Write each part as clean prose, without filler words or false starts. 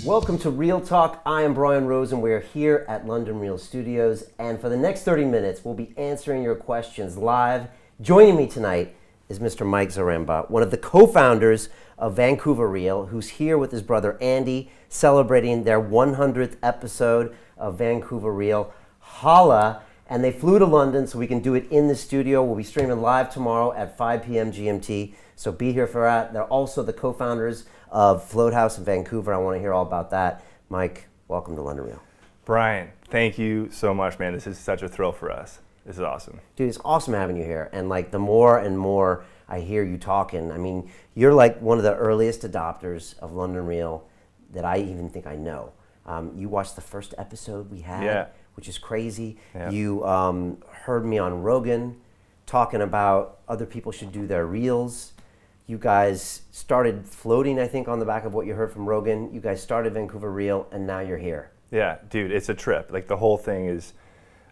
Welcome to Real Talk. I am Brian Rose and we're here at London Real Studios, and for the next 30 minutes we'll be answering your questions live. Joining me tonight is Mr. Mike Zaremba, one of the co-founders of Vancouver Real, who's here with his brother Andy celebrating their 100th episode of Vancouver Real. Holla! And they flew to London so we can do it in the studio. We'll be streaming live tomorrow at 5 p.m. GMT, so be here for that. They're also the co-founders of Float House in Vancouver. I want to hear all about that. Mike, welcome to London Real. Brian, thank you so much, man. This is such a thrill for us. This is awesome. Dude, it's awesome having you here. And like the more and more I hear you talking, I mean, you're like one of the earliest adopters of London Real that I even think I know. You watched the first episode we had, which is crazy. Yeah. You heard me on Rogan talking about other people should do their reels. You guys started floating, I think, on the back of what you heard from Rogan. You guys started Vancouver Real, and now you're here. Yeah, dude, it's a trip. Like the whole thing is,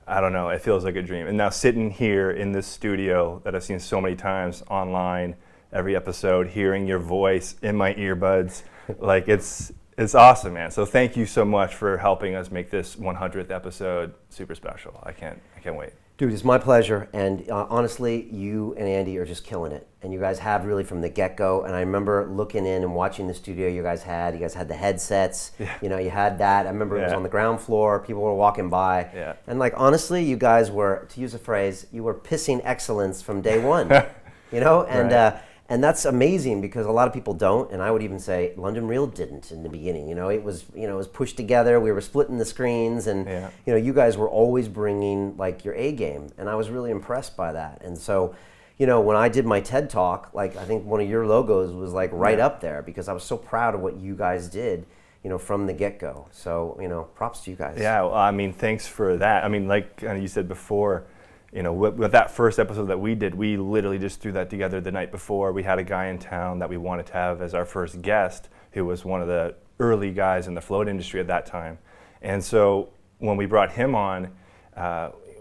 I don't know, it feels like a dream. And now sitting here in this studio that I've seen so many times online, every episode, hearing your voice in my earbuds, like it's awesome, man. So thank you so much for helping us make this 100th episode super special. I can't wait. Dude, it's my pleasure, and honestly, you and Andy are just killing it. And you guys have really from the get-go, and I remember looking in and watching the studio you guys had the headsets, you know, you had that. I remember it was on the ground floor, people were walking by. And like, honestly, you guys were, to use a phrase, you were pissing excellence from day one, you know? And and that's amazing because a lot of people don't, and I would even say London Real didn't in the beginning. You know, it was pushed together. We were splitting the screens, and you know, you guys were always bringing like your A game, and I was really impressed by that. And so, you know, when I did my TED Talk, like I think one of your logos was like right up there because I was so proud of what you guys did, you know, from the get-go. So, you know, props to you guys. Yeah, well, I mean, thanks for that. I mean, like you said before, you know, with that first episode that we did, we literally just threw that together the night before. We had a guy in town that we wanted to have as our first guest, who was one of the early guys in the float industry at that time. And so when we brought him on,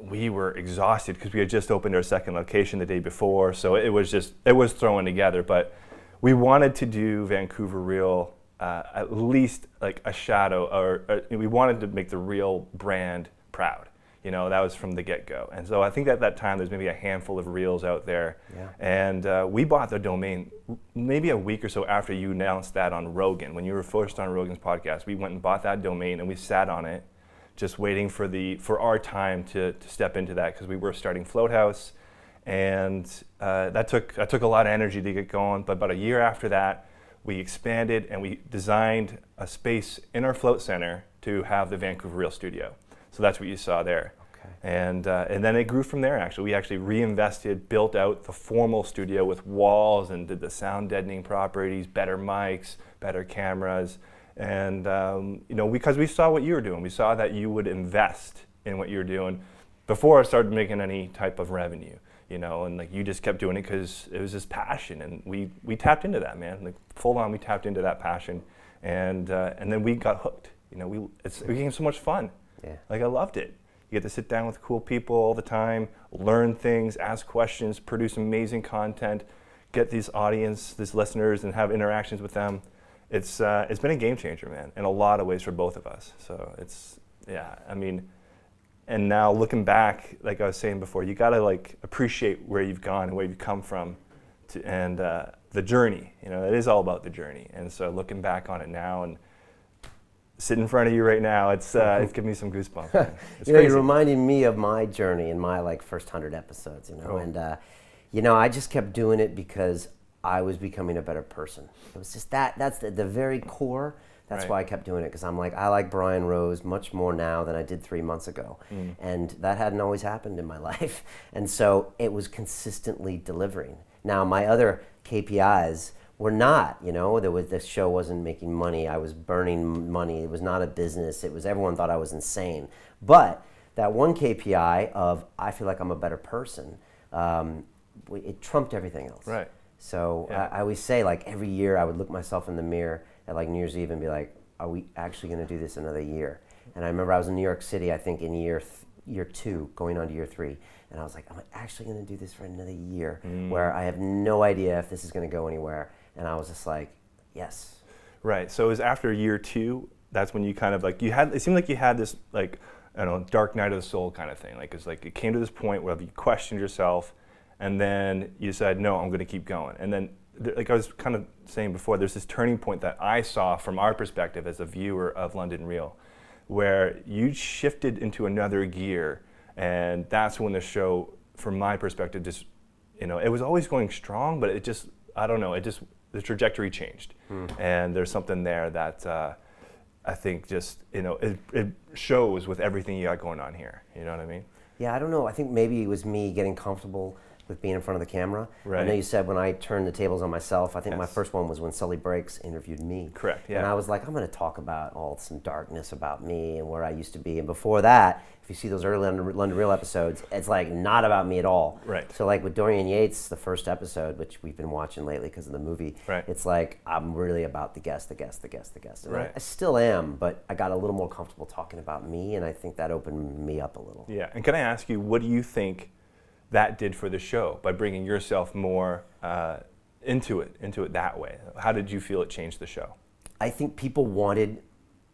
we were exhausted because we had just opened our second location the day before. So it was thrown together. But we wanted to do Vancouver Real at least like a shadow, or we wanted to make the Real brand proud. You know, that was from the get-go. And so I think at that time there's maybe a handful of reels out there. And we bought the domain maybe a week or so after you announced that on Rogan. When you were first on Rogan's podcast, we went and bought that domain and we sat on it just waiting for our time to step into that, because we were starting Float House. And that took a lot of energy to get going. But about a year after that, we expanded and we designed a space in our float center to have the Vancouver Real studio. So that's what you saw there. And then it grew from there, actually. We actually reinvested, built out the formal studio with walls and did the sound deadening properties, better mics, better cameras. And, you know, because we saw what you were doing. We saw that you would invest in what you were doing before I started making any type of revenue, you know, and like you just kept doing it because it was this passion. And we tapped into that, man. Like full on, we tapped into that passion. And then we got hooked. You know, it became so much fun. Like I loved it. You get to sit down with cool people all the time, learn things, ask questions, produce amazing content, get these audience, these listeners, and have interactions with them. It's been a game changer, man, in a lot of ways for both of us. So I mean, and now looking back, like I was saying before, you gotta like appreciate where you've gone and where you've come from, and the journey. You know, it is all about the journey. And so looking back on it now and sitting in front of you right now, it's giving me some goosebumps. It's you know, you're reminding me of my journey in my like first 100 episodes, you know, and you know, I just kept doing it because I was becoming a better person. It was just that's the very core. That's why I kept doing it, because I'm like, I like Brian Rose much more now than I did 3 months ago. And that hadn't always happened in my life. And so it was consistently delivering. Now, my other KPIs were not, you know, this show wasn't making money. I was burning money. It was not a business. It was, everyone thought I was insane. But that one KPI of I feel like I'm a better person, it trumped everything else. So I always say, like, every year I would look myself in the mirror at like New Year's Eve and be like, are we actually going to do this another year? And I remember I was in New York City, I think in year 2, going on to year 3. And I was like, am I actually going to do this for another year where I have no idea if this is going to go anywhere? And I was just like, yes. Right. So it was after year 2 that's when you kind of like it seemed like you had this like, I don't know, dark night of the soul kind of thing. Like it's like it came to this point where you questioned yourself, and then you decided, no, I'm going to keep going. And then, like I was kind of saying before, there's this turning point that I saw from our perspective as a viewer of London Real, where you shifted into another gear, and that's when the show, from my perspective, just, it was always going strong, but it just, I don't know, the trajectory changed. And there's something there that I think just, it shows with everything you got going on here. You know what I mean? Yeah, I don't know. I think maybe it was me getting comfortable with being in front of the camera. Right. I know you said when I turned the tables on myself, I think my first one was when Sully Breaks interviewed me. Correct, yeah. And I was like, I'm going to talk about some darkness about me and where I used to be. And before that, if you see those early London Real episodes, it's like not about me at all. Right. So like with Dorian Yates, the first episode, which we've been watching lately because of the movie, right. It's like I'm really about the guest. And right. I still am, but I got a little more comfortable talking about me, and I think that opened me up a little. Yeah, and can I ask you, what do you think that did for the show by bringing yourself more into it that way? How did you feel it changed the show? I think people wanted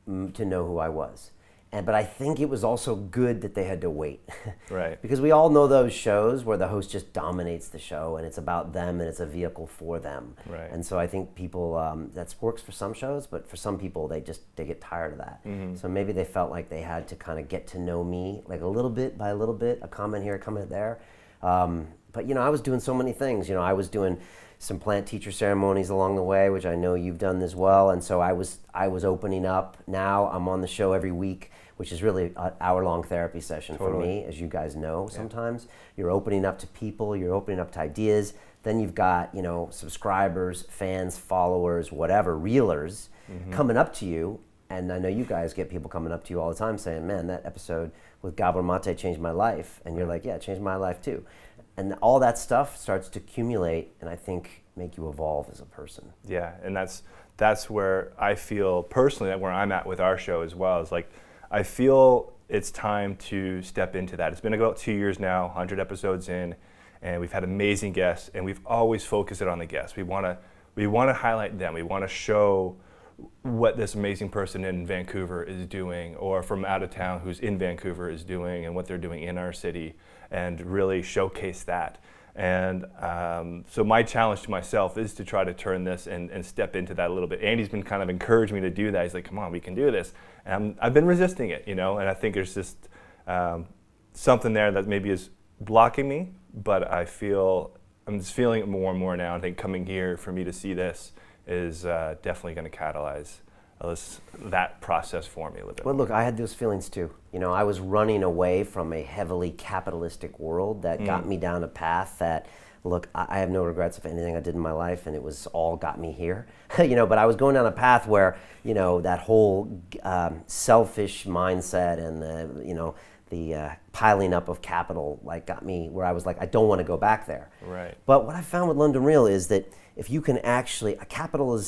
to know who I was, but I think it was also good that they had to wait. Right. Because we all know those shows where the host just dominates the show and it's about them and it's a vehicle for them. Right. And so I think people, that works for some shows, but for some people they get tired of that. Mm-hmm. So maybe they felt like they had to kind of get to know me, like a little bit by a little bit, a comment here, a comment there. But I was doing so many things. I was doing some plant teacher ceremonies along the way, which I know you've done as well. And so I was opening up. Now I'm on the show every week, which is really an hour-long therapy session for me, as you guys know. Sometimes you're opening up to people, you're opening up to ideas. Then you've got subscribers, fans, followers, whatever, reelers coming up to you. And I know you guys get people coming up to you all the time saying, man, that episode with Gabor Mate changed my life. And you're like, yeah, it changed my life too. And all that stuff starts to accumulate and I think make you evolve as a person. Yeah, and that's where I feel personally, where I'm at with our show as well, is like, I feel it's time to step into that. It's been about 2 years now, 100 episodes in, and we've had amazing guests, and we've always focused it on the guests. We want to highlight them. We want to show what this amazing person in Vancouver is doing, or from out of town who's in Vancouver is doing, and what they're doing in our city, and really showcase that. And so my challenge to myself is to try to turn this and step into that a little bit. Andy's been kind of encouraging me to do that. He's like, come on, we can do this. And I've been resisting it, and I think there's just something there that maybe is blocking me, but I'm just feeling it more and more now. I think coming here for me to see this is definitely going to catalyze that process for me a little bit. Well, look, I had those feelings too. I was running away from a heavily capitalistic world that got me down a path that, look, I have no regrets of anything I did in my life, and it was all got me here. But I was going down a path where, that whole selfish mindset and the piling up of capital got me where I was like, I don't want to go back there. Right. But what I found with London Real is that if you can actually, capital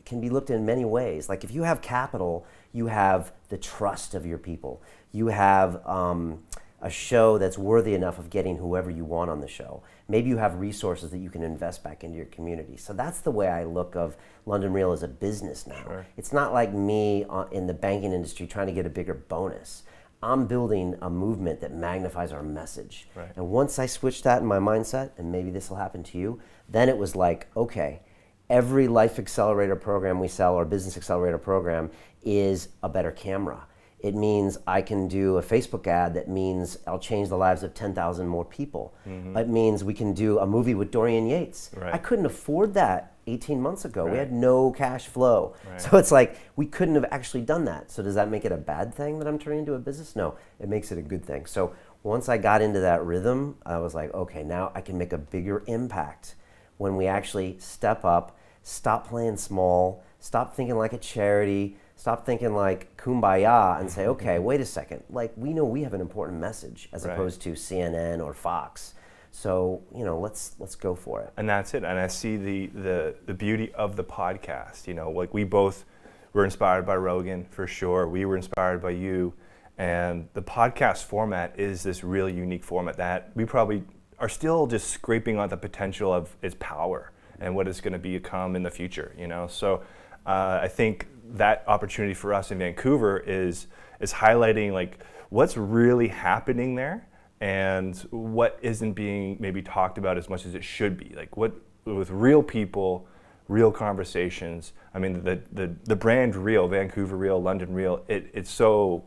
can be looked in many ways. Like if you have capital, you have the trust of your people. You have a show that's worthy enough of getting whoever you want on the show. Maybe you have resources that you can invest back into your community. So that's the way I look of London Real as a business now. Sure. It's not like me in the banking industry trying to get a bigger bonus. I'm building a movement that magnifies our message. Right. And once I switched that in my mindset, and maybe this will happen to you, then it was like, okay, every Life Accelerator program we sell or Business Accelerator program is a better camera. It means I can do a Facebook ad that means I'll change the lives of 10,000 more people. Mm-hmm. It means we can do a movie with Dorian Yates. Right. I couldn't afford that 18 months ago. Right. We had no cash flow. Right. So it's like we couldn't have actually done that. So does that make it a bad thing that I'm turning into a business? No, it makes it a good thing. So once I got into that rhythm, I was like, okay, now I can make a bigger impact when we actually step up, stop playing small, stop thinking like a charity, stop thinking like kumbaya, and say, okay, wait a second. Like, we know we have an important message as Right. opposed to CNN or Fox. So, let's go for it. And that's it. And I see the beauty of the podcast. Like we both were inspired by Rogan for sure. We were inspired by you. And the podcast format is this really unique format that we probably are still just scraping on the potential of its power and what it's going to become in the future. So I think that opportunity for us in Vancouver is highlighting like what's really happening there and what isn't being maybe talked about as much as it should be. Like what with real people, real conversations. I mean, the brand Real, Vancouver Real, London Real, it's so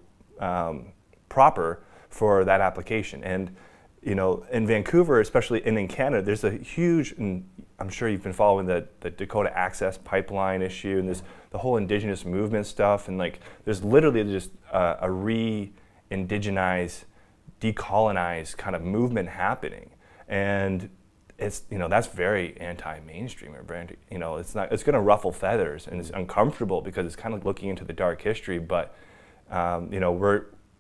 proper for that application. And you know, in Vancouver, especially and in Canada, there's a huge, and I'm sure you've been following the Dakota Access Pipeline issue and the whole indigenous movement stuff, and like there's literally just a re-indigenize, decolonize kind of movement happening, and it's, you know, that's very anti-mainstream or brand, you know, it's going to ruffle feathers and it's uncomfortable because it's kind of looking into the dark history, but you know,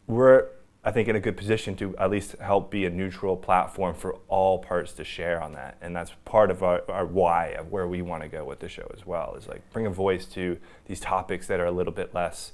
we're I think in a good position to at least help be a neutral platform for all parts to share on that. And that's part of our why of where we want to go with the show as well, is like bring a voice to these topics that are a little bit less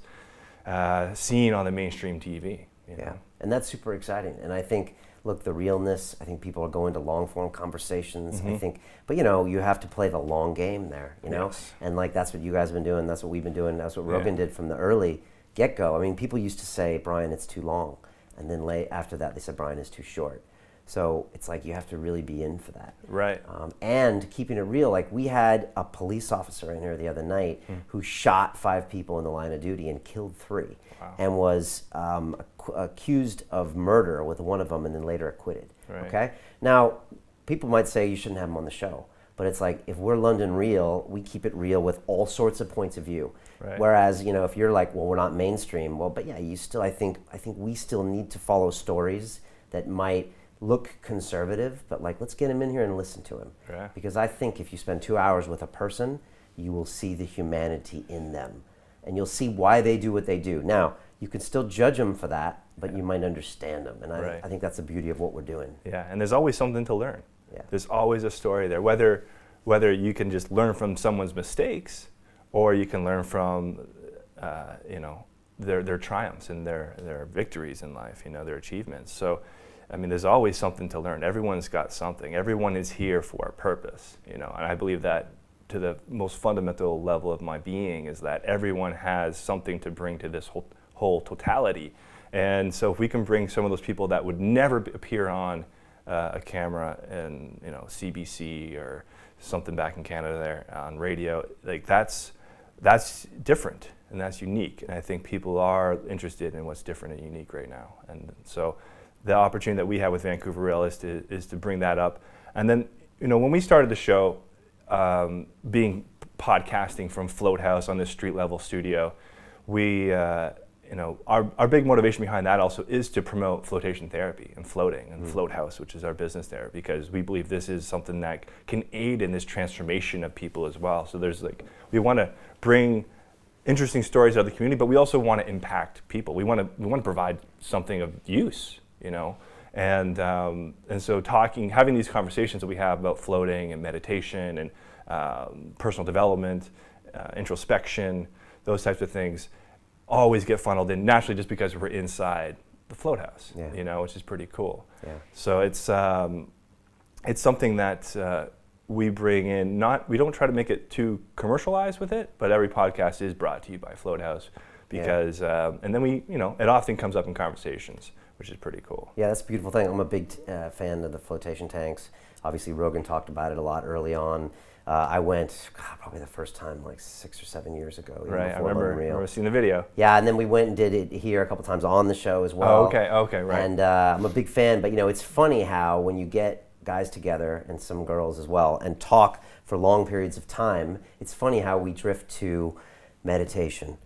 seen on the mainstream TV. You know? Yeah, and that's super exciting. And I think, look, the realness, I think people are going to long form conversations. I think, but you know, you have to play the long game there, you know? Yes. And like, that's what you guys have been doing, that's what we've been doing, that's what Rogan did from the early get-go. I mean, people used to say, Brian, it's too long. And then after that, they said, Brian, is too short. So it's like you have to really be in for that. Right. And keeping it real, like we had a police officer in here the other night who shot 5 people in the line of duty and killed 3. Wow. And was accused of murder with one of them and then later acquitted. Right. Okay? Now, people might say you shouldn't have him on the show. But it's like, if we're London Real, we keep it real with all sorts of points of view. Right. Whereas, you know, if you're like, well, we're not mainstream, well, but yeah, you still, I think we still need to follow stories that might look conservative, but like, let's get him in here and listen to him. Right. Because I think if you spend 2 hours with a person, you will see the humanity in them. And you'll see why they do what they do. Now, you can still judge them for that, but you might understand them. And I think that's the beauty of what we're doing. Yeah, and there's always something to learn. Yeah. There's always a story there, whether you can just learn from someone's mistakes or you can learn from you know, their triumphs and their victories in life, you know, their achievements. So I mean, there's always something to learn. Everyone's got something. Everyone is here for a purpose, you know, and I believe that to the most fundamental level of my being is that everyone has something to bring to this whole totality. And so if we can bring some of those people that would never appear on a camera in, you know, CBC or something back in Canada there on radio, like that's different and that's unique. And I think people are interested in what's different and unique right now. And so the opportunity that we have with Vancouver Real is to bring that up. And then, you know, when we started the show, being podcasting from Float House on this street level studio, we you know, our big motivation behind that also is to promote flotation therapy and floating and Float House, which is our business there, because we believe this is something that can aid in this transformation of people as well. So there's like, we want to bring interesting stories out of the community, but we also want to impact people. We want to provide something of use, you know, and so having these conversations that we have about floating and meditation and personal development, introspection, those types of things, always get funneled in naturally just because we're inside the Float House, you know, which is pretty cool. Yeah. So it's something that we bring in. We don't try to make it too commercialized with it, but every podcast is brought to you by Float House because, and then we, you know, it often comes up in conversations, which is pretty cool. Yeah, that's a beautiful thing. I'm a big fan of the flotation tanks. Obviously, Rogan talked about it a lot early on. I went probably the first time like 6 or 7 years ago. Right, I remember seeing the video. Yeah, and then we went and did it here a couple times on the show as well. Oh, okay, right. And I'm a big fan, but you know, it's funny how when you get guys together and some girls as well and talk for long periods of time, it's funny how we drift to meditation,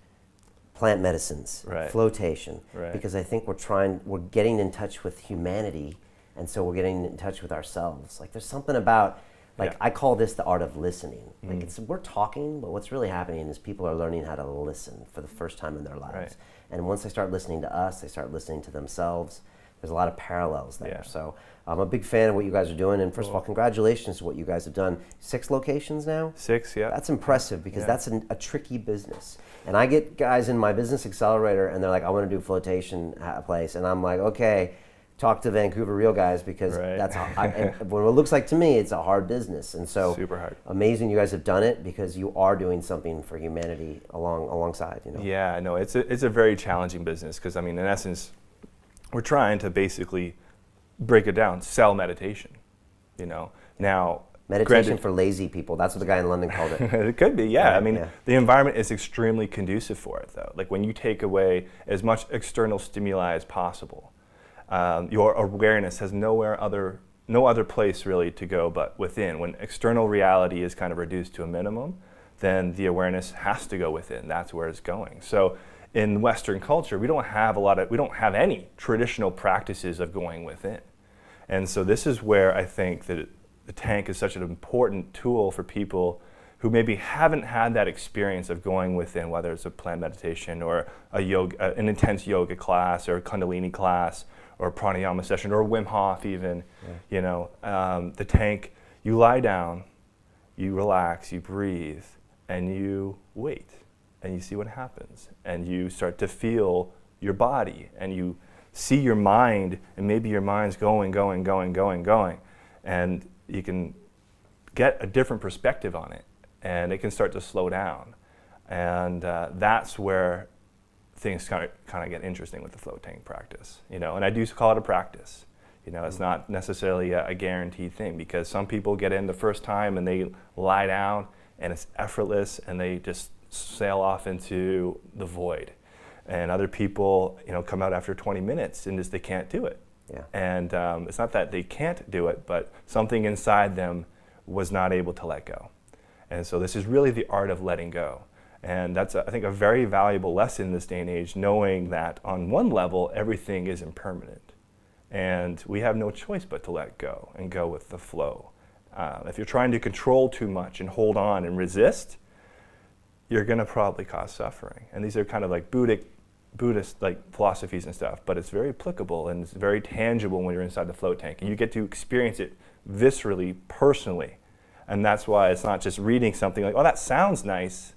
plant medicines, flotation, because I think we're getting in touch with humanity, and so we're getting in touch with ourselves. Like there's something about, like I call this the art of listening. Like we're talking, but what's really happening is people are learning how to listen for the first time in their lives. And once they start listening to us, they start listening to themselves. There's a lot of parallels there. So I'm a big fan of what you guys are doing. And first of all, congratulations to what you guys have done. 6 locations now? 6, yeah. That's impressive because that's a tricky business. And I get guys in my business accelerator and they're like, I want to do flotation place. And I'm like, okay, talk to Vancouver Real guys, because Right. that's what it looks like to me. It's a hard business, and so Super hard. amazing you guys have done it, because you are doing something for humanity alongside. You know. Yeah, no, it's a very challenging business, because I mean, in essence, we're trying to basically break it down, sell meditation. You know, now Meditation for lazy people. That's what the guy in London called it. it could be, yeah. Right, I mean, yeah. the environment is extremely conducive for it, though. Like when you take away as much external stimuli as possible, your awareness has no other place really to go but within. When external reality is kind of reduced to a minimum, then the awareness has to go within. That's where it's going. So in Western culture, we don't have any traditional practices of going within. And so this is where I think that the tank is such an important tool for people who maybe haven't had that experience of going within, whether it's a planned meditation or an intense yoga class or a Kundalini class or a pranayama session or Wim Hof even. Yeah. You know, the tank, you lie down, you relax, you breathe, and you wait, and you see what happens, and you start to feel your body, and you see your mind, and maybe your mind's going, and you can get a different perspective on it, and it can start to slow down, and that's where things kind of get interesting with the float tank practice, you know. And I do call it a practice, you know. It's not necessarily a guaranteed thing, because some people get in the first time and they lie down and it's effortless and they just sail off into the void. And other people, you know, come out after 20 minutes and just they can't do it. Yeah. And it's not that they can't do it, but something inside them was not able to let go. And so this is really the art of letting go. And that's, I think, a very valuable lesson in this day and age, knowing that on one level, everything is impermanent. And we have no choice but to let go and go with the flow. If you're trying to control too much and hold on and resist, you're going to probably cause suffering. And these are kind of like Buddhist like philosophies and stuff, but it's very applicable and it's very tangible when you're inside the float tank, and you get to experience it viscerally, personally. And that's why it's not just reading something like, oh, that sounds nice,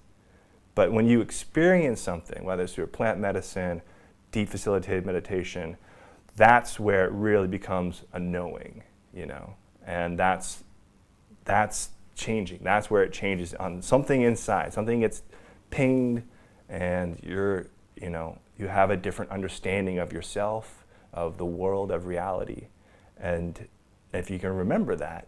but when you experience something, whether it's through plant medicine, deep facilitated meditation, that's where it really becomes a knowing, you know. And that's changing. That's where it changes on something inside. Something gets pinged, and you have a different understanding of yourself, of the world, of reality. And if you can remember that,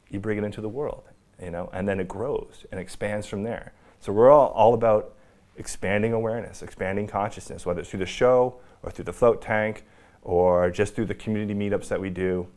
you bring it into the world, you know, and then it grows and expands from there. So we're all about expanding awareness, expanding consciousness, whether it's through the show or through the float tank or just through the community meetups that we do.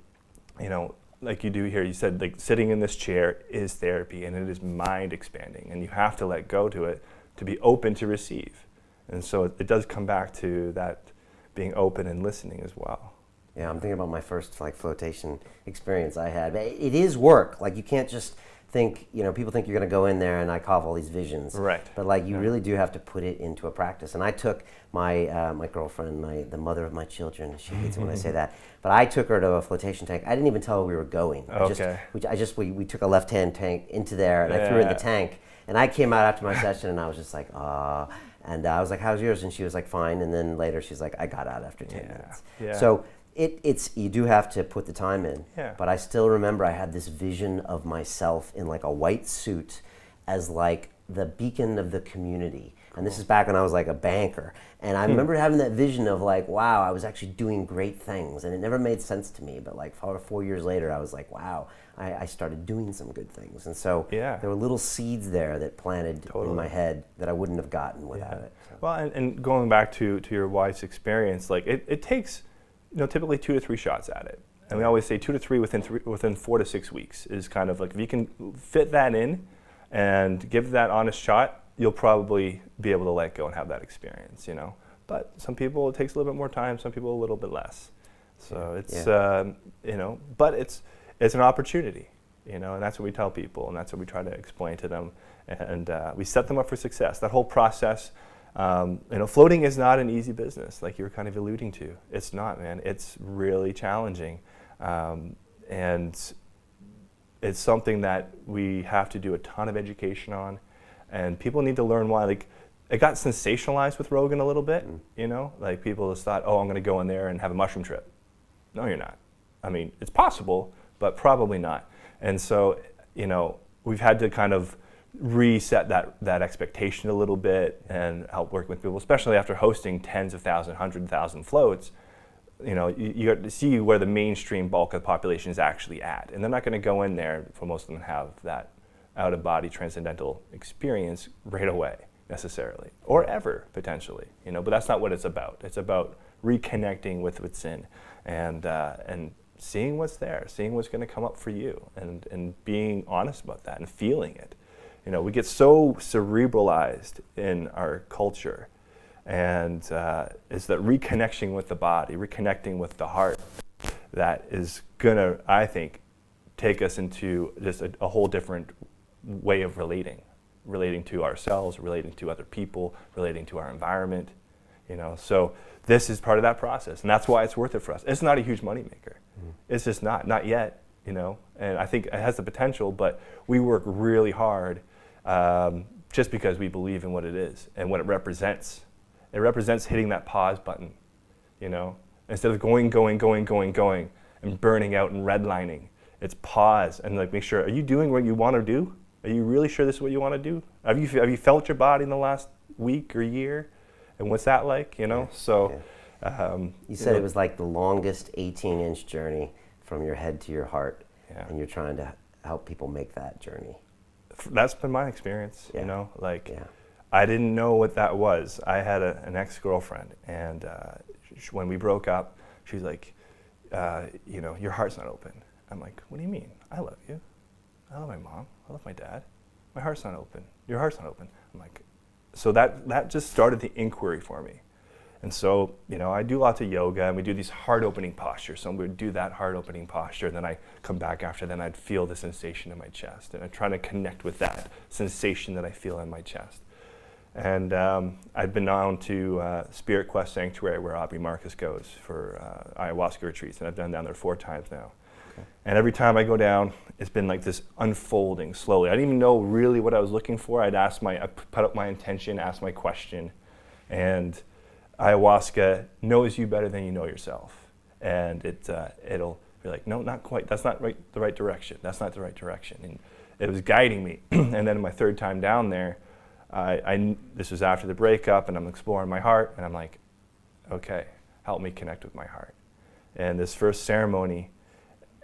You know, like you do here, you said like sitting in this chair is therapy, and it is mind expanding, and you have to let go to it to be open to receive. And so it does come back to that being open and listening as well. Yeah, I'm thinking about my first like flotation experience I had. It is work. Like you can't just think, you know, people think you're going to go in there and I have all these visions. Right. But like you really do have to put it into a practice. And I took my girlfriend, the mother of my children. She hates it when I say that. But I took her to a flotation tank. I didn't even tell her we were going. Okay. We took a left-hand tank into there, and I threw her in the tank. And I came out after my session, and I was just like, ah. And I was like, how's yours? And she was like, fine. And then later she's like, I got out after 10 minutes. Yeah. So it's you do have to put the time in. Yeah. But I still remember I had this vision of myself in like a white suit as like the beacon of the community. And this is back when I was like a banker. And I remember having that vision of like, wow, I was actually doing great things. And it never made sense to me. But like 4 years later, I was like, wow, I started doing some good things. And so there were little seeds there that planted in my head that I wouldn't have gotten without it. So. Well, and going back to your wife's experience, like it takes, you know, typically 2 to 3 shots at it. And we always say 2 to 3 within 4 to 6 weeks is kind of like, if you can fit that in and give that honest shot, you'll probably be able to let go and have that experience, you know. But some people, it takes a little bit more time, some people a little bit less. So it's, you know, but it's an opportunity, you know, and that's what we tell people, and that's what we try to explain to them. And we set them up for success. That whole process, you know, floating is not an easy business, like you were kind of alluding to. It's not, man. It's really challenging. And it's something that we have to do a ton of education on. And people need to learn why. Like, it got sensationalized with Rogan a little bit, you know? Like, people just thought, oh, I'm going to go in there and have a mushroom trip. No, you're not. I mean, it's possible, but probably not. And so, we've had to kind of reset that expectation a little bit and help work with people, especially after hosting tens of thousands, 100,000 floats. You got to see where the mainstream bulk of the population is actually at. And they're not going to go in there, for most of them, have that out-of-body transcendental experience right away, necessarily, or ever, potentially. But that's not what it's about. It's about reconnecting with what's in and seeing what's there, seeing what's going to come up for you, and being honest about that and feeling it. We get so cerebralized in our culture, and it's that reconnection with the body, reconnecting with the heart, that is gonna, I think, take us into just a whole different way of relating to ourselves, relating to other people, relating to our environment. So this is part of that process, and that's why it's worth it for us. It's not a huge moneymaker. It's just not yet. And I think it has the potential, but we work really hard just because we believe in what it is and what it represents. It represents hitting that pause button, instead of going and burning out and redlining. It's pause and make sure, are you doing what you want to do? Are you really sure this is what you want to do? Have you felt your body in the last week or year? And what's that like, Yeah. So Yeah. You said it was like the longest 18-inch journey from your head to your heart, and you're trying to help people make that journey. That's been my experience, Yeah. I didn't know what that was. I had an ex-girlfriend, and when we broke up, she's like, your heart's not open. I'm like, what do you mean? I love you. I love my mom. I love my dad. My heart's not open. Your heart's not open. I'm like, so that just started the inquiry for me. And so, I do lots of yoga, and we do these heart-opening postures. So we would do that heart-opening posture, and then I come back after, then I'd feel the sensation in my chest, and I'm trying to connect with that sensation that I feel in my chest. And I've been down to Spirit Quest Sanctuary, where Aubrey Marcus goes for ayahuasca retreats, and I've been down there 4 times now. Okay. And every time I go down, it's been like this unfolding slowly. I didn't even know really what I was looking for. I put up my intention, ask my question, and ayahuasca knows you better than you know yourself. And it'll be like, no, not quite. That's not the right direction. That's not the right direction. And it was guiding me. And then my 3rd time down there, this was after the breakup, and I'm exploring my heart, and I'm like, okay, help me connect with my heart. And this first ceremony,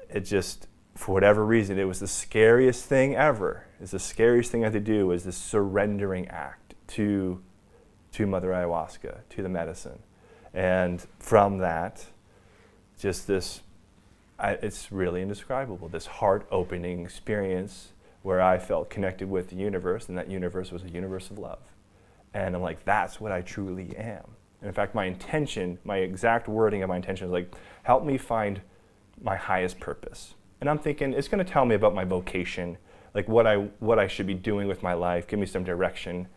it just, for whatever reason, it was the scariest thing ever. It's the scariest thing I had to do, was this surrendering act to Mother Ayahuasca, to the medicine. And from that, just this, it's really indescribable, this heart-opening experience where I felt connected with the universe, and that universe was a universe of love. And I'm like, that's what I truly am. And in fact, my exact wording of my intention is like, help me find my highest purpose. And I'm thinking, it's going to tell me about my vocation, like what I should be doing with my life, give me some direction.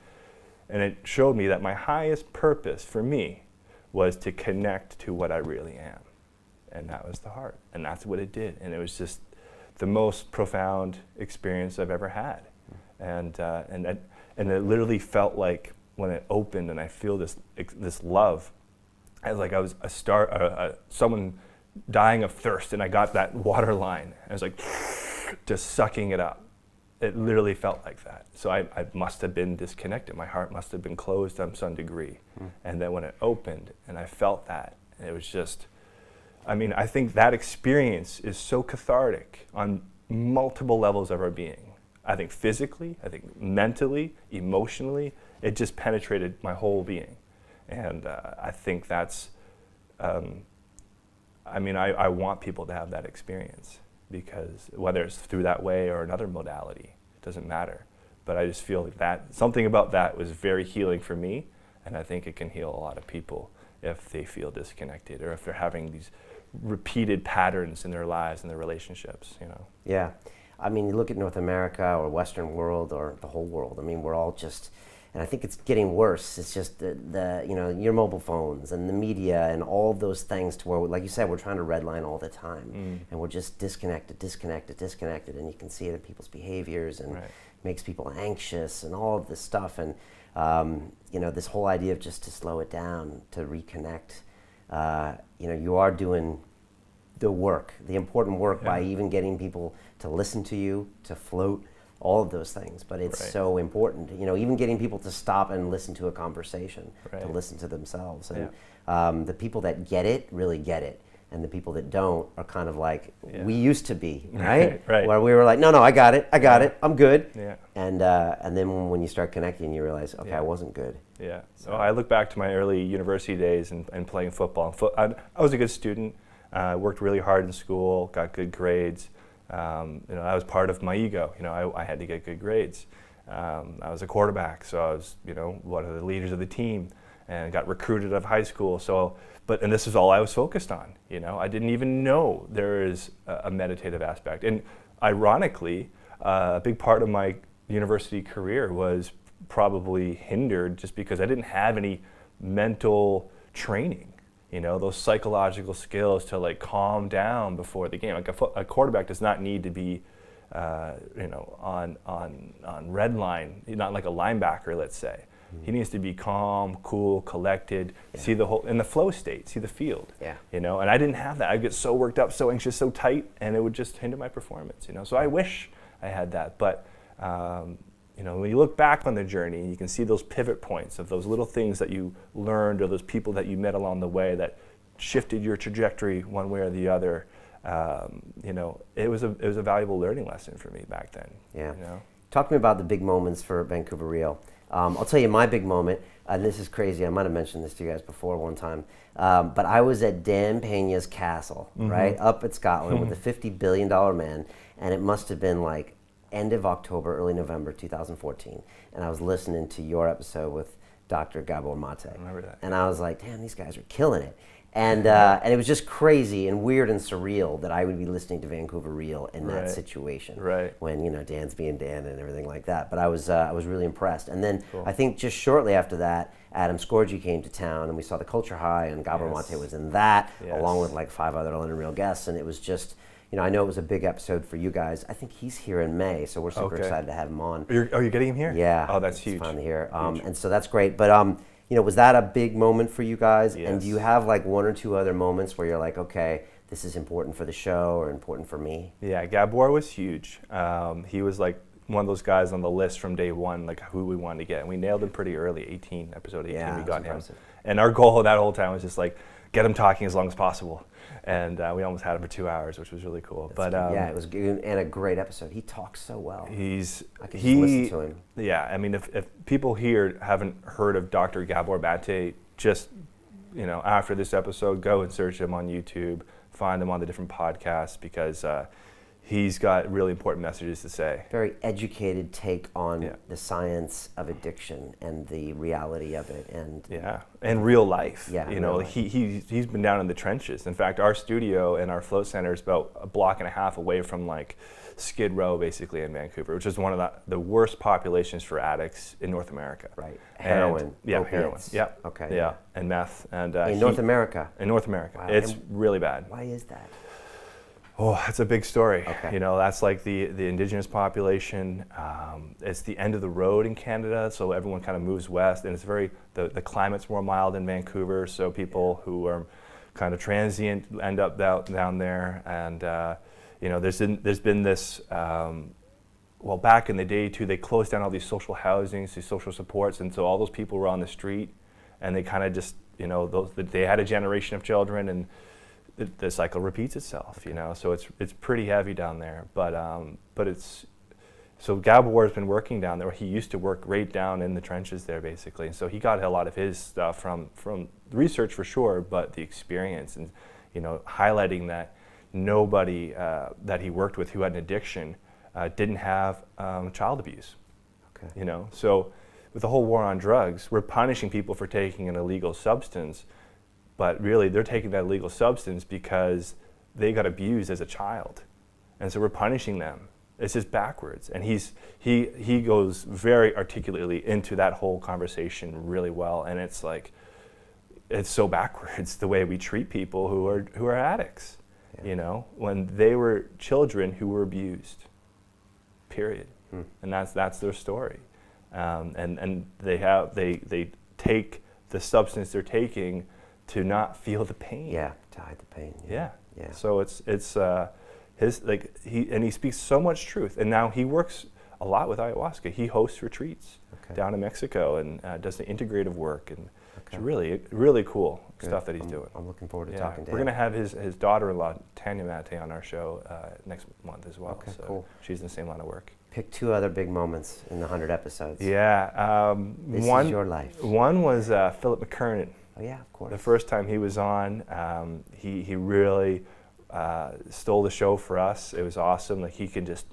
And it showed me that my highest purpose for me was to connect to what I really am. And that was the heart. And that's what it did. And it was just the most profound experience I've ever had. And it literally felt like when it opened and I feel this love, I was someone dying of thirst, and I got that water line. I was like just sucking it up. It literally felt like that. So I must have been disconnected. My heart must have been closed to some degree. And then when it opened and I felt that, it was just, I think that experience is so cathartic on multiple levels of our being. I think physically, I think mentally, emotionally, it just penetrated my whole being. And I think that's, I want people to have that experience, because whether it's through that way or another modality, it doesn't matter. But I just feel like that, something about that was very healing for me, and I think it can heal a lot of people if they feel disconnected, or if they're having these repeated patterns in their lives and their relationships, Yeah. You look at North America or Western world or the whole world. We're all just, and I think it's getting worse. It's just the your mobile phones and the media and all of those things, to where, like you said, we're trying to redline all the time, and we're just disconnected, and you can see it in people's behaviors, and makes people anxious and all of this stuff. And this whole idea of just to slow it down, to reconnect. You are doing work, the important work by even getting people to listen to you, to float, all of those things. But it's so important, you know, even getting people to stop and listen to a conversation, to listen to themselves. And the people that get it really get it. And the people that don't are kind of like we used to be, right? Where we were like, no, I got it, I'm good. And then when you start connecting, you realize, okay, I wasn't good. So I look back to my early university days and playing football. I was a good student, worked really hard in school, got good grades. You know, I was part of my ego. You know, I had to get good grades. I was a quarterback, so I was, you know, one of the leaders of the team, and got recruited out of high school. So. And this is all I was focused on. You know, I didn't even know there is a meditative aspect. And ironically, a big part of my university career was probably hindered just because I didn't have any mental training. You know, those psychological skills to like calm down before the game. Like a quarterback does not need to be, you know, on red line. Not like a linebacker, let's say. He needs to be calm, cool, collected, see the whole, in the flow state, see the field, you know, and I didn't have that. I'd get so worked up, so anxious, so tight, and it would just hinder my performance, you know. So I wish I had that, but, you know, when you look back on the journey, you can see those pivot points of those little things that you learned or those people that you met along the way that shifted your trajectory one way or the other. You know, it was a valuable learning lesson for me back then. You know? Talk to me about the big moments for Vancouver Real. I'll tell you my big moment, and this is crazy, I might have mentioned this to you guys before one time, but I was at Dan Peña's castle, right, up at Scotland with a $50 billion man, and it must have been like end of October, early November 2014, and I was listening to your episode with Dr. Gabor Mate. I remember that. And I was like, damn, these guys are killing it. And it was just crazy and weird and surreal that I would be listening to Vancouver Real in that situation. When, you know, Dan's being Dan and everything like that. But I was really impressed. And then I think just shortly after that, Adam Scorgi came to town and we saw the Culture High, and Gabor Mate was in that, along with like 5 other London Real guests. And it was just, you know, I know it was a big episode for you guys. I think he's here in May, so we're super excited to have him on. Are you getting him here? Yeah. Oh, that's huge. It's finally here. And so that's great. But you know, was that a big moment for you guys? And do you have like 1 or 2 other moments where you're like, okay, this is important for the show or important for me? Yeah, Gabor was huge. He was like one of those guys on the list from day one, like who we wanted to get. And we nailed him pretty early, episode 18, we got him. And our goal that whole time was just like, get him talking as long as possible. And we almost had him for 2 hours, which was really cool. But yeah, it was good, and a great episode. He talks so well. I could just listen to him. Yeah, I mean, if people here haven't heard of Dr. Gabor Mate, just, you know, after this episode, go and search him on YouTube, find him on the different podcasts, because he's got really important messages to say. Very educated take on the science of addiction and the reality of it, and real life. You know, life. He's been down in the trenches. In fact, our studio and our float center is about a block and a half away from like Skid Row, basically, in Vancouver, which is one of the worst populations for addicts in North America. Heroin. Heroin. Okay. And meth. And in North America. In North America, wow. It's really bad. Why is that? Oh, that's a big story. You know, that's like the indigenous population. It's the end of the road in Canada, so everyone kind of moves west, and it's the climate's more mild in Vancouver, so people who are kind of transient end up down there. And you know, there's been this. Well, back in the day too, they closed down all these social housings, these social supports, and so all those people were on the street, and they kind of just, you know, they had a generation of children, and the cycle repeats itself, you know. So it's pretty heavy down there, but it's so Gabor has been working down there. He used to work right down in the trenches there, basically, and so he got a lot of his stuff from research for sure, but the experience, and you know, highlighting that nobody that he worked with who had an addiction didn't have child abuse. You know, so with the whole war on drugs, we're punishing people for taking an illegal substance. But really, they're taking that illegal substance because they got abused as a child, and so we're punishing them. It's just backwards. And he goes very articulately into that whole conversation really well. And it's like, it's so backwards the way we treat people who are addicts. You know, when they were children who were abused. Period. And that's their story. And they take the substance they're taking to not feel the pain. To hide the pain. Yeah. So it's his like he speaks so much truth, and now he works a lot with ayahuasca. He hosts retreats down in Mexico and does the integrative work, and it's really cool stuff that he's doing. I'm looking forward to talking to him. We're gonna have his daughter-in-law Tanya Mate on our show next month as well. Okay, so cool. She's in the same line of work. Pick 2 other big moments in the 100 episodes. Yeah. This one is your life. One was Philip McKernan. Oh yeah, of course. The first time he was on, he really stole the show for us. It was awesome. Like he can just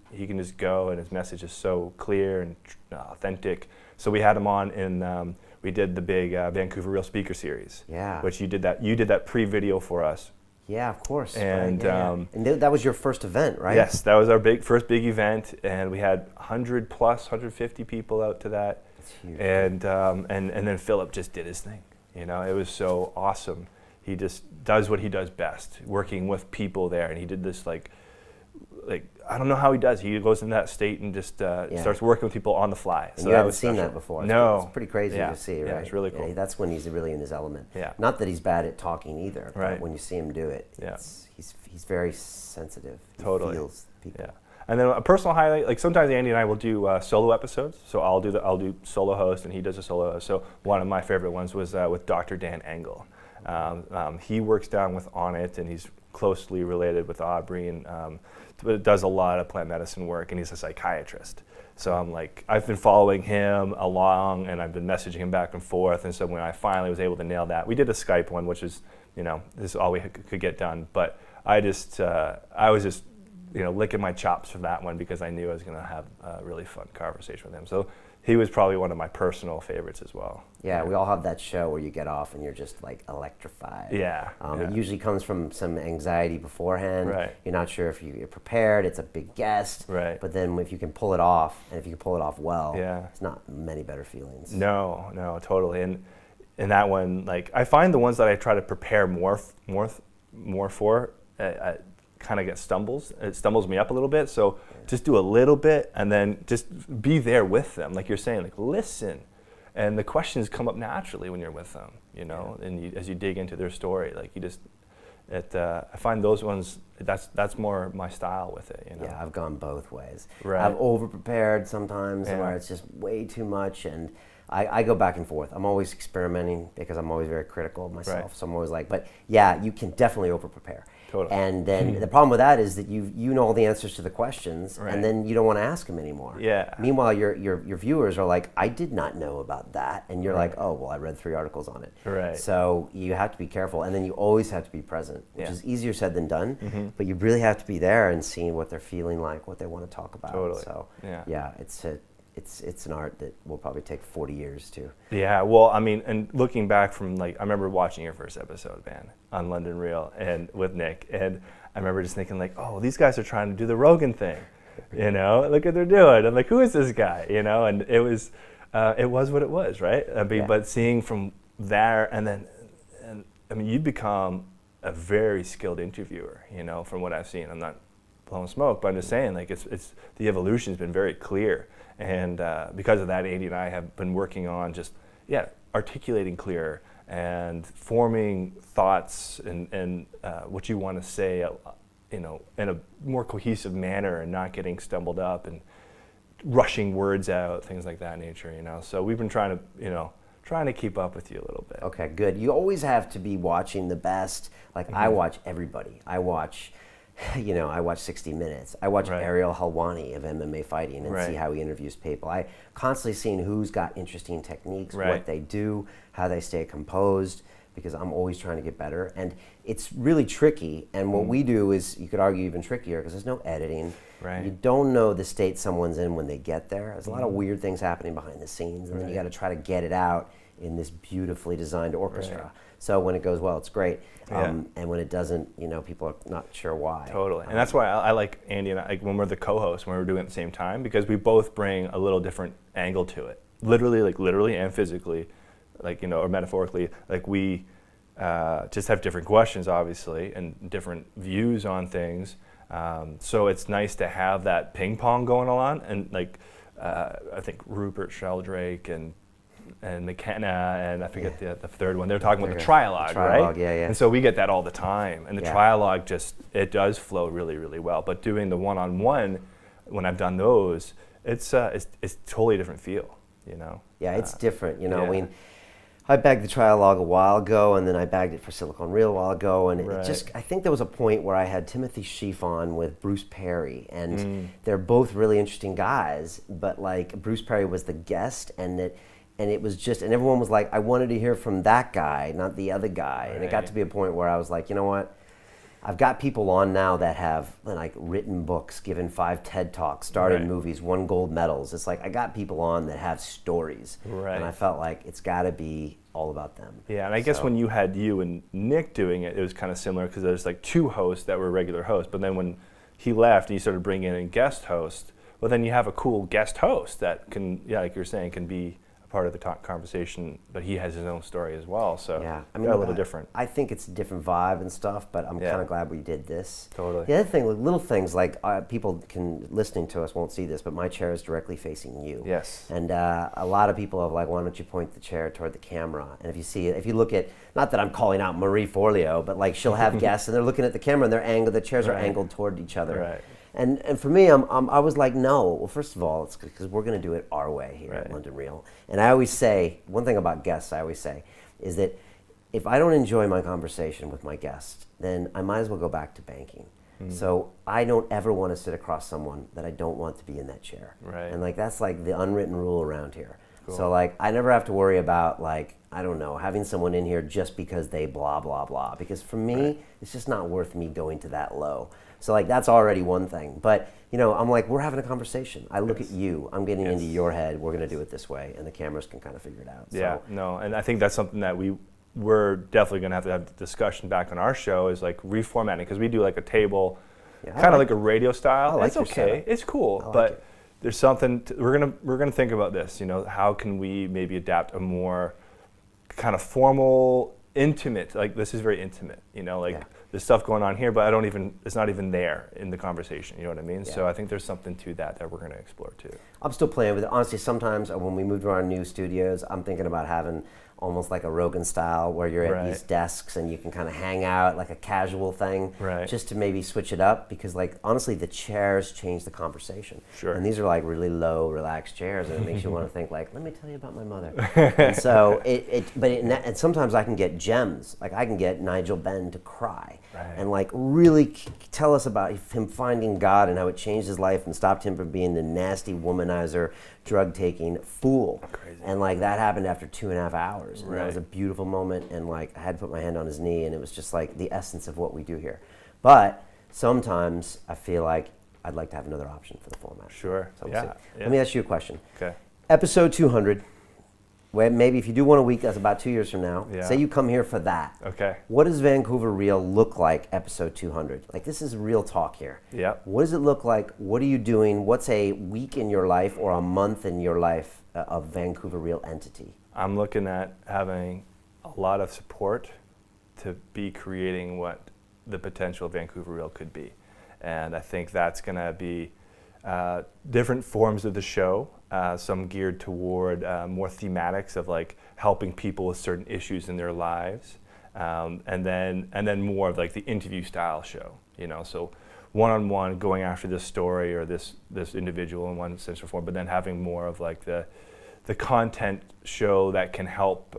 go, and his message is so clear and authentic. So we had him on, and we did the big Vancouver Real speaker series. Yeah. Which you did that pre-video for us. Yeah, of course. And and that was your first event, right? Yes, that was our first big event, and we had 100 plus 150 people out to that. That's huge. And then Philip just did his thing. You know, it was so awesome. He just does what he does best, working with people there. And he did this like I don't know how he does. He goes in that state and just starts working with people on the fly. And so you haven't seen that before. No. It's pretty crazy to see, right? Yeah, it's really cool. Yeah, that's when he's really in his element. Yeah. Not that he's bad at talking either, right. but when you see him do it, he's very sensitive. He feels people. Yeah. And then a personal highlight, like sometimes Andy and I will do solo episodes. So I'll do solo host, and he does a solo host. So one of my favorite ones was with Dr. Dan Engel. He works down with On It, and he's closely related with Aubrey, and but does a lot of plant medicine work, and he's a psychiatrist. So I've been following him along, and I've been messaging him back and forth. And so when I finally was able to nail that, we did a Skype one, which is, this is all we could get done. But I was just licking my chops for that one, because I knew I was going to have a really fun conversation with him. So he was probably one of my personal favorites as well. Yeah, we all have that show where you get off and you're just like electrified. Yeah. It usually comes from some anxiety beforehand. Right. You're not sure if you're prepared. It's a big guest. Right. But then if you can pull it off, and if you can pull it off well, yeah. it's not many better feelings. No, totally. And that one, I find the ones that I try to prepare more for, kind of it stumbles me up a little bit. So just do a little bit, and then just be there with them, like you're saying, listen, and the questions come up naturally when you're with them, and as you dig into their story, I find those ones, that's more my style with it. Yeah, I've gone both ways. Right. I've over prepared sometimes, where it's just way too much, and I go back and forth. I'm always experimenting, because I'm always very critical of myself. Right. So I'm always but yeah, you can definitely over prepare. Totally. And then the problem with that is that you know all the answers to the questions, right. and then you don't want to ask them anymore. Yeah. Meanwhile, your viewers are like, I did not know about that, and you're right. like, oh well, I read 3 articles on it. Right. So you have to be careful, and then you always have to be present, which is easier said than done. But you really have to be there and seeing what they're feeling like, what they want to talk about. Totally. So yeah, it's an art that will probably take 40 years to. Yeah, well, and looking back from I remember watching your first episode, man, on London Real and with Nick, and I remember just thinking oh, these guys are trying to do the Rogan thing, look what they're doing. I'm like, who is this guy, and it was what it was, right? But seeing from there, and you become a very skilled interviewer, from what I've seen. I'm not blowing smoke, but I'm just saying, it's the evolution's been very clear. And because of that, Andy and I have been working on articulating clearer and forming thoughts and what you want to say, in a more cohesive manner, and not getting stumbled up and rushing words out, things like that nature. So we've been trying to keep up with you a little bit. Okay, good. You always have to be watching the best. I watch everybody. I watch 60 Minutes. I watch right. Ariel Helwani of MMA Fighting and right. see how he interviews people. I constantly seeing who's got interesting techniques, right. what they do, how they stay composed, because I'm always trying to get better. And it's really tricky. And what we do is, you could argue, even trickier, because there's no editing. Right. You don't know the state someone's in when they get there. There's a lot of weird things happening behind the scenes, and then you got to try to get it out in this beautifully designed orchestra. Right. So when it goes well, it's great. Yeah. And when it doesn't, people are not sure why. Totally. And that's why I like Andy and I, when we're the co-hosts, when we're doing it at the same time, because we both bring a little different angle to it. Literally and physically, or metaphorically, we just have different questions, obviously, and different views on things. So it's nice to have that ping pong going on. And I think Rupert Sheldrake and and McKenna, and I forget the third one. They're talking about the Trialogue, right? yeah. And so we get that all the time. And the Yeah. trialogue it does flow really, really well. But doing the one-on-one, when I've done those, it's totally different feel, you know? Yeah, it's different, you know. yeah. I mean, I bagged the trialogue a while ago, and then I bagged it for Silicon Real a while ago, and I think there was a point where I had Timothy Sheaf on with Bruce Perry, and they're both really interesting guys, but like Bruce Perry was the guest, and it was just, and everyone was like, I wanted to hear from that guy, not the other guy, and it got to be a point where I was like, you know what? I've got people on now that have like written books, given 5 TED Talks, starred in movies, won gold medals. It's like I got people on that have stories, and I felt like it's got to be all about them. Yeah, and I guess when you had you and Nick doing it, it was kind of similar because there's like 2 hosts that were regular hosts, but then when he left and you started bringing in guest hosts, well then you have a cool guest host that can, like you're saying, can be part of the conversation, but he has his own story as well, so yeah, I mean, a little different. I think it's a different vibe and stuff, but I'm kind of glad we did this. Totally. The other thing, like, little things like people listening to us won't see this, but my chair is directly facing you. Yes. And a lot of people have like, why don't you point the chair toward the camera? And if you see it, if you look at, not that I'm calling out Marie Forleo, but like she'll have guests and they're looking at the camera and they're angled, the chairs are angled toward each other. Right. And for me, I was like, no. Well, first of all, it's because we're going to do it our way here at London Real. And I always say, one thing about guests I always say is that if I don't enjoy my conversation with my guest, then I might as well go back to banking. So I don't ever want to sit across someone that I don't want to be in that chair. Right. And like that's like the unwritten rule around here. Cool. So like I never have to worry about like, I don't know, having someone in here just because they blah, blah, blah. Because for me, it's just not worth me going to that low. So like that's already one thing. But you know, I'm like, we're having a conversation. I look at you, I'm getting into your head, we're gonna do it this way, and the cameras can kind of figure it out. Yeah, no, and I think that's something that we're definitely gonna have to have the discussion back on our show is like reformatting, because we do like a table, kind of like a radio style. It's okay, it's cool, but there's something, we're gonna think about this, you know, how can we maybe adapt a more kind of formal, intimate, like this is very intimate, you know, like there's stuff going on here, but it's not even there in the conversation, you know what I mean? So I think there's something to that we're gonna explore too. I'm still playing with it. Honestly, sometimes when we move to our new studios, I'm thinking about having almost like a Rogan style where you're at these desks and you can kind of hang out like a casual thing, just to maybe switch it up, because like honestly the chairs change the conversation. And these are like really low relaxed chairs, and it makes you want to think like, let me tell you about my mother. And so and sometimes I can get gems, like I can get Nigel Benn to cry and like really tell us about him finding God and how it changed his life and stopped him from being the nasty womanizer, drug taking fool. And like that happened after 2.5 hours, and that was a beautiful moment, and like I had to put my hand on his knee, and it was just like the essence of what we do here. But sometimes I feel like I'd like to have another option for the format. So Let me ask you a question. Okay. Episode 200, where maybe if you do one a week, that's about 2 years from now. Say you come here for that. Okay. What does Vancouver Real look like episode 200? Like this is real talk here. What does it look like? What are you doing? What's a week in your life or a month in your life of Vancouver Real entity? I'm looking at having a lot of support to be creating what the potential of Vancouver Real could be. And I think that's going to be different forms of the show, some geared toward more thematics of like helping people with certain issues in their lives, and then more of like the interview style show, you know, so one-on-one going after this story or this individual in one sense or form, but then having more of like the content show that can help,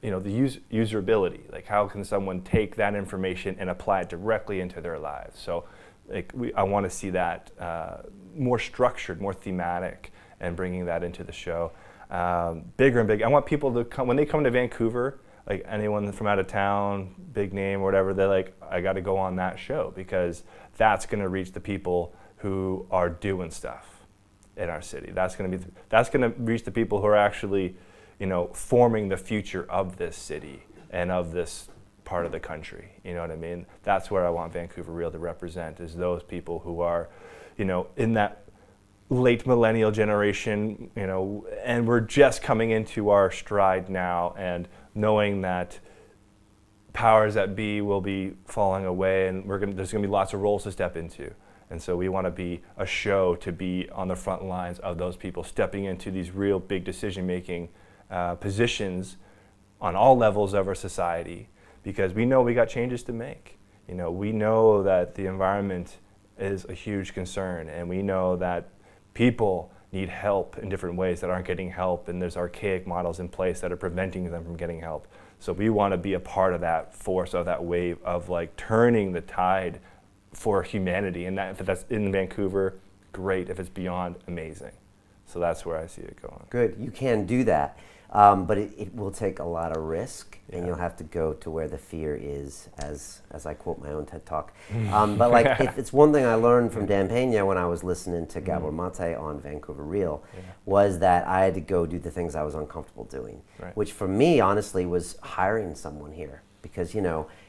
you know, the userability. Like how can someone take that information and apply it directly into their lives? So like I want to see that more structured, more thematic, and bringing that into the show. Bigger and big. I want people to come, when they come to Vancouver, like anyone from out of town, big name or whatever, they're like, I got to go on that show, because that's going to reach the people who are doing stuff in our city. That's going to reach the people who are actually, you know, forming the future of this city and of this part of the country. You know what I mean? That's where I want Vancouver Real to represent, is those people who are, you know, in that late millennial generation, you know, and we're just coming into our stride now, and knowing that powers that be will be falling away, and there's going to be lots of roles to step into. And so we want to be a show to be on the front lines of those people stepping into these real big decision-making positions on all levels of our society, because we know we got changes to make. We know that the environment is a huge concern, and we know that people need help in different ways that aren't getting help, and there's archaic models in place that are preventing them from getting help. So we want to be a part of that force, of that wave of like turning the tide for humanity. And that, if that's in Vancouver, great. If it's beyond, amazing. So that's where I see it going. Good, you can do that. But it will take a lot of risk, and you'll have to go to where the fear is, as I quote my own TED Talk. But like, it's one thing I learned from Dan Pena when I was listening to Gabor Mate on Vancouver Real, was that I had to go do the things I was uncomfortable doing, which for me, honestly, was hiring someone here. Because,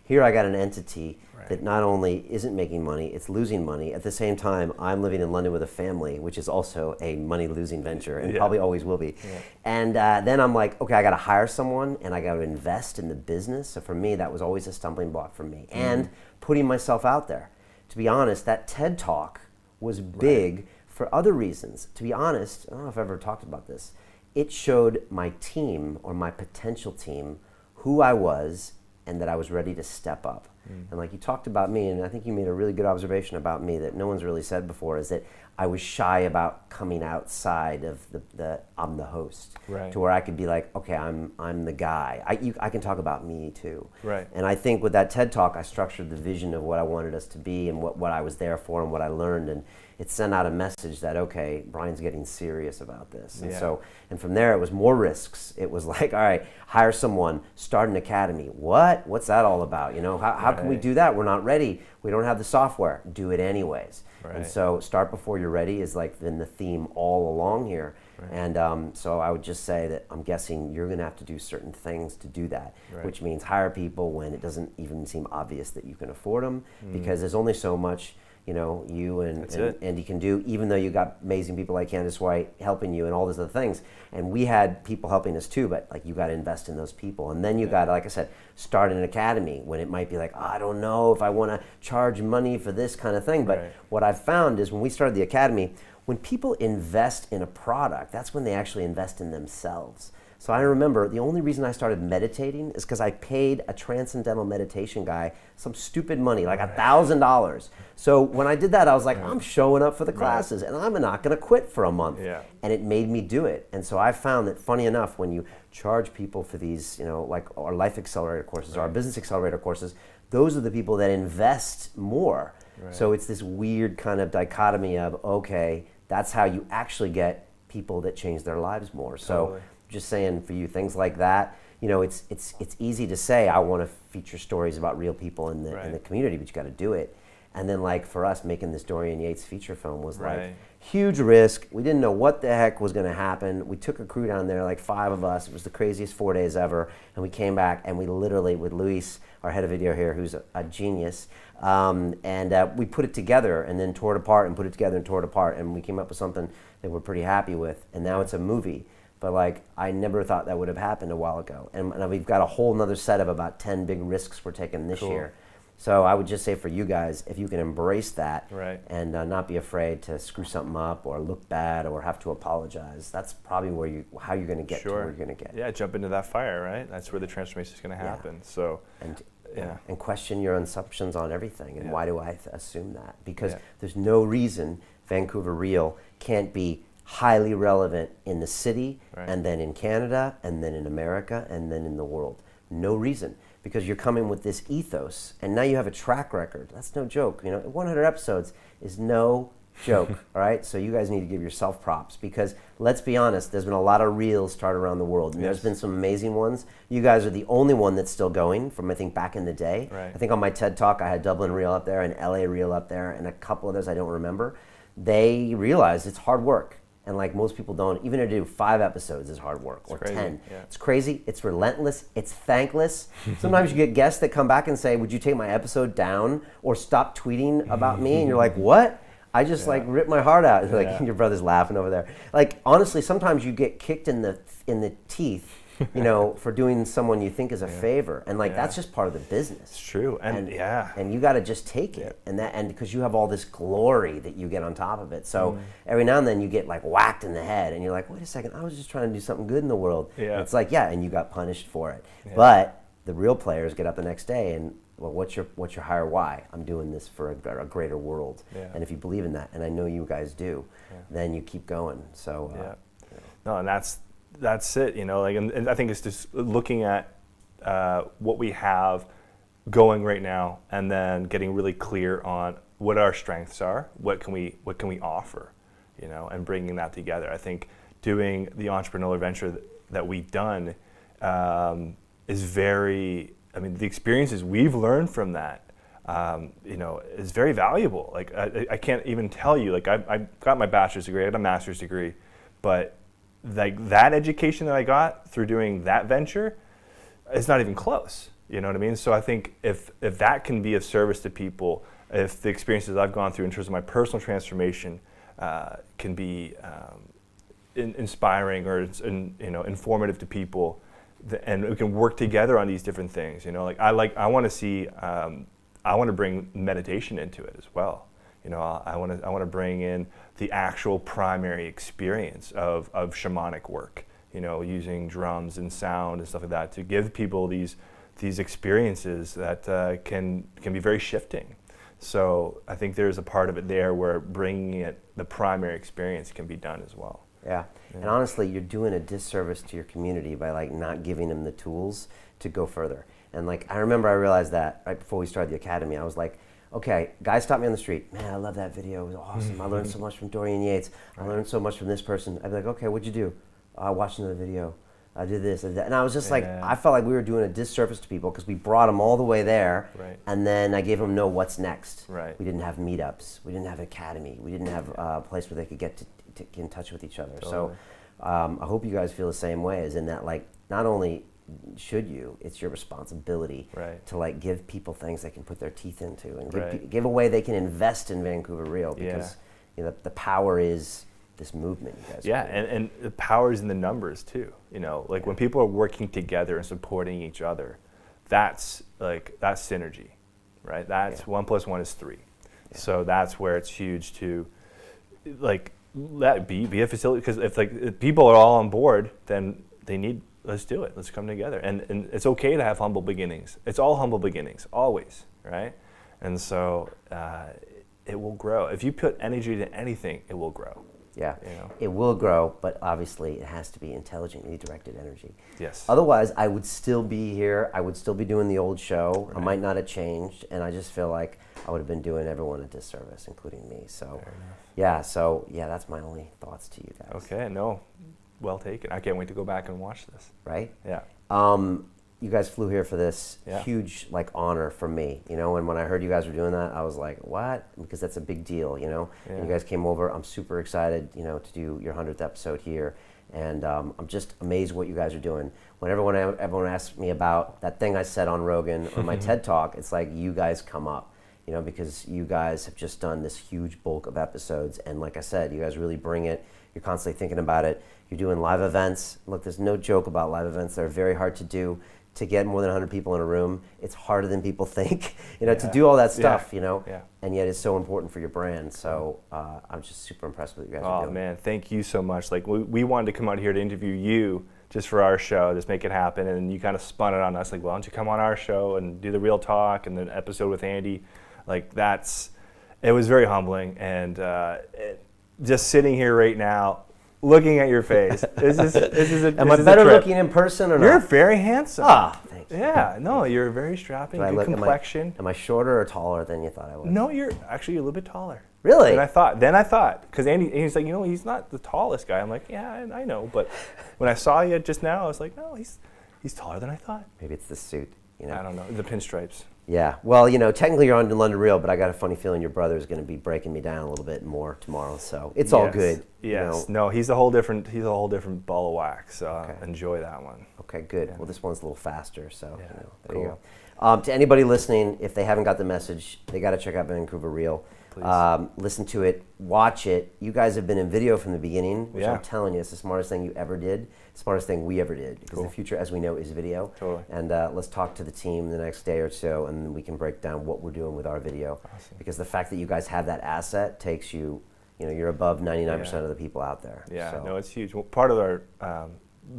here I got an entity that not only isn't making money, it's losing money. At the same time, I'm living in London with a family, which is also a money-losing venture, and probably always will be. And then I'm like, okay, I got to hire someone, and I got to invest in the business. So for me, that was always a stumbling block for me. And putting myself out there. To be honest, that TED Talk was big for other reasons. To be honest, I don't know if I've ever talked about this. It showed my team, or my potential team, who I was, and that I was ready to step up. And like you talked about me, and I think you made a really good observation about me that no one's really said before, is that I was shy about coming outside of the I'm the host, to where I could be like, okay, I'm the guy. I can talk about me too. And I think with that TED Talk, I structured the vision of what I wanted us to be, and what I was there for, and what I learned, and it sent out a message that, okay, Brian's getting serious about this. And and from there, it was more risks. It was like, all right, hire someone, start an academy. What's that all about? How can we do that? We're not ready. We don't have the software. Do it anyways. And so start before you're ready is like been the theme all along here. And so I would just say that I'm guessing you're going to have to do certain things to do that, which means hire people when it doesn't even seem obvious that you can afford them, because there's only so much you and Andy can do, even though you got amazing people like Candace White helping you and all those other things. And we had people helping us too, but like you got to invest in those people. And then you got to, like I said, start an academy when it might be like, I don't know if I want to charge money for this kind of thing. But what I've found is when we started the academy, when people invest in a product, that's when they actually invest in themselves. So I remember the only reason I started meditating is because I paid a transcendental meditation guy some stupid money, like $1,000. So when I did that, I was like, I'm showing up for the classes, and I'm not going to quit for a month. And it made me do it. And so I found that, funny enough, when you charge people for these, like our Life Accelerator courses, our Business Accelerator courses, those are the people that invest more. So it's this weird kind of dichotomy of, okay, that's how you actually get people that change their lives more. So just saying for you, things like that, it's easy to say, I want to feature stories about real people in the community, but you got to do it. And then like for us, making this Dorian Yates feature film was like huge risk. We didn't know what the heck was going to happen. We took a crew down there, like 5 of us. It was the craziest 4 days ever. And we came back, and we literally, with Luis, our head of video here, who's a genius, and we put it together and then tore it apart and put it together and tore it apart. And we came up with something that we're pretty happy with. And now it's a movie. But like, I never thought that would have happened a while ago. And we've got a whole nother set of about 10 big risks we're taking this year. So I would just say for you guys, if you can embrace that and not be afraid to screw something up or look bad or have to apologize, that's probably how you're going to get to where you're going to get. Yeah, jump into that fire, right? That's where the transformation is going to happen. So and question your assumptions on everything. And why do I assume that? Because there's no reason Vancouver Real can't be highly relevant in the city, and then in Canada, and then in America, and then in the world. No reason, because you're coming with this ethos, and now you have a track record. That's no joke. 100 episodes is no joke. All right, so you guys need to give yourself props, because let's be honest, there's been a lot of reels started around the world, and there's been some amazing ones. You guys are the only one that's still going from, I think, back in the day. I think on my TED Talk, I had Dublin Reel up there and LA Reel up there, and a couple others I don't remember. They realized it's hard work. And like most people don't, even to do 5 episodes is hard work, or 10. It's crazy, it's relentless, it's thankless. Sometimes you get guests that come back and say, would you take my episode down or stop tweeting about me? And you're like, what? I just like ripped my heart out. Like your brother's laughing over there. Like honestly, sometimes you get kicked in the teeth for doing someone you think is a favor, and like that's just part of the business. It's true, and you got to just take it, and because you have all this glory that you get on top of it. So every now and then you get like whacked in the head, and you're like, wait a second, I was just trying to do something good in the world. Yeah. And it's like, and you got punished for it. Yeah. But the real players get up the next day and, well, what's your higher why? I'm doing this for a greater world. Yeah. And if you believe in that, and I know you guys do, then you keep going. So no, and that's it. And I think it's just looking at what we have going right now, and then getting really clear on what our strengths are, what can we offer, and bringing that together. I think doing the entrepreneurial venture that we've done is very. I mean, the experiences we've learned from that, is very valuable. Like I can't even tell you. Like I got my bachelor's degree, I got a master's degree, but like that education that I got through doing that venture, it's not even close. You know what I mean? So I think if that can be of service to people, if the experiences I've gone through in terms of my personal transformation can be inspiring or informative to people, and we can work together on these different things. I want to see. I want to bring meditation into it as well. I want to bring in the actual primary experience of shamanic work. Using drums and sound and stuff like that to give people these experiences that can be very shifting. So I think there's a part of it there where bringing it, the primary experience, can be done as well. Yeah. And honestly, you're doing a disservice to your community by like not giving them the tools to go further. And like I remember I realized that right before we started the academy. I was like, okay, guys stopped me on the street. Man, I love that video. It was awesome. I learned so much from Dorian Yates. I learned so much from this person. I'd be like, okay, what'd you do? I watched another video. I did this, I did that. And I was just like, I felt like we were doing a disservice to people because we brought them all the way there, and then I gave them what's next. Right. We didn't have meetups. We didn't have an academy. We didn't have a place where they could get to get in touch with each other. Totally. So I hope you guys feel the same way, as in that like not only should you, it's your responsibility to like give people things they can put their teeth into, and give a way they can invest in Vancouver Real, because the power is this movement you guys and the power is in the numbers too. When people are working together and supporting each other, that's synergy, right? That's 1 + 1 is 3. So that's where it's huge to like let be a facility, because if people are all on board, then let's do it. Let's come together, and it's okay to have humble beginnings. It's all humble beginnings, always, right? And so it will grow. If you put energy to anything, it will grow. Yeah, it will grow, but obviously it has to be intelligently directed energy. Yes. Otherwise, I would still be here. I would still be doing the old show. I might not have changed, and I just feel like I would have been doing everyone a disservice, including me. So, that's my only thoughts to you guys. Okay, no, well taken. I can't wait to go back and watch this. Right? Yeah. You guys flew here for this huge honor from me, and when I heard you guys were doing that, I was like, what? Because that's a big deal, and you guys came over. I'm super excited, to do your 100th episode here, and I'm just amazed what you guys are doing. Whenever everyone asks me about that thing I said on Rogan or my TED Talk, it's like you guys come up, because you guys have just done this huge bulk of episodes, and like I said, you guys really bring it. You're constantly thinking about it. You're doing live events. Look, there's no joke about live events. They're very hard to do. To get more than 100 people in a room, it's harder than people think, to do all that stuff, and yet it's so important for your brand. So I'm just super impressed with what you guys are doing. Oh man, thank you so much. Like we wanted to come out here to interview you just for our show, just make it happen, and you kind of spun it on us, like, well, why don't you come on our show and do the Real Talk and then episode with Andy? Like it was very humbling, and just sitting here right now, looking at your face. Am I better looking in person or not? You're very handsome. Ah, thanks. Yeah, no, you're very strapping, good complexion. Am I shorter or taller than you thought I was? No, you're actually a little bit taller. Really? Then I thought, because Andy's like, he's not the tallest guy. I'm like, yeah, I know, but when I saw you just now, I was like, no, he's taller than I thought. Maybe it's the suit. I don't know, the pinstripes. Yeah, well, technically you're on London Real, but I got a funny feeling your brother is going to be breaking me down a little bit more tomorrow, so it's all good. Yes, no, he's a whole different ball of wax, so enjoy that one. Okay, good. Yeah. Well, this one's a little faster, so there you go. To anybody listening, if they haven't got the message, they got to check out Vancouver Real. Please. Listen to it, watch it. You guys have been in video from the beginning, which Yeah. I'm telling you, it's the smartest thing you ever did, smartest thing we ever did, because Cool. the future, as we know, is video. Totally. And let's talk to the team the next day or so, and then we can break down what we're doing with our video. Awesome. Because the fact that you guys have that asset takes you, you're above 99% Yeah. of the people out there. Yeah, So, no, it's huge. Well, part of our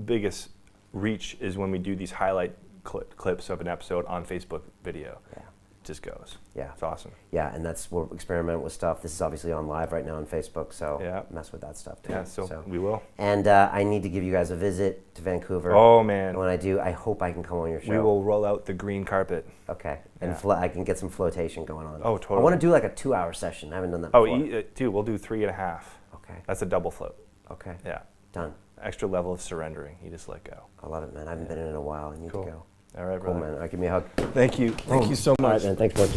biggest reach is when we do these highlight clips of an episode on Facebook video. Yeah. It just goes. Yeah. It's awesome. Yeah, and that's we're experimenting with stuff. This is obviously on live right now on Facebook, so Yeah. mess with that stuff too. Yeah, so we will. And I need to give you guys a visit to Vancouver. Oh, man. And when I do, I hope I can come on your show. We will roll out the green carpet. Okay. And Yeah. I can get some flotation going on. Oh, totally. I want to do like a 2-hour session. I haven't done that Oh, before. dude, we'll do 3.5. Okay. That's a double float. Okay. Yeah. Done. Extra level of surrendering. You just let go. I love it, man. I haven't been in a while. I need Cool. to go. All right, Cool, brother. man. All right, give me a hug. Thank you. Thank you so All right, much. man. Thanks, much.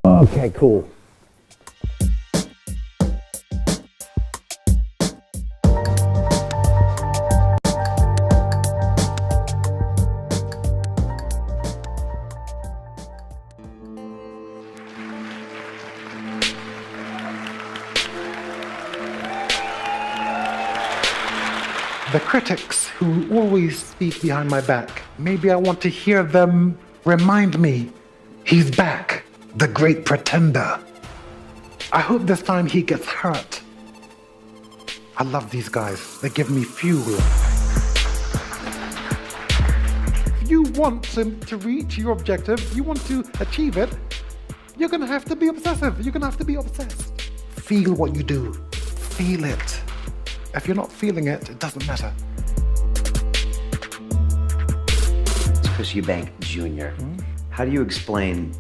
Okay, cool. The critics who always speak behind my back, maybe I want to hear them remind me, he's back, the great pretender. I hope this time he gets hurt. I love these guys. They give me fuel. If you want to reach your objective, you want to achieve it, you're gonna have to be obsessive. You're gonna have to be obsessed. Feel what you do. Feel it. If you're not feeling it, it doesn't matter. It's Chris Eubank Jr. How do you explain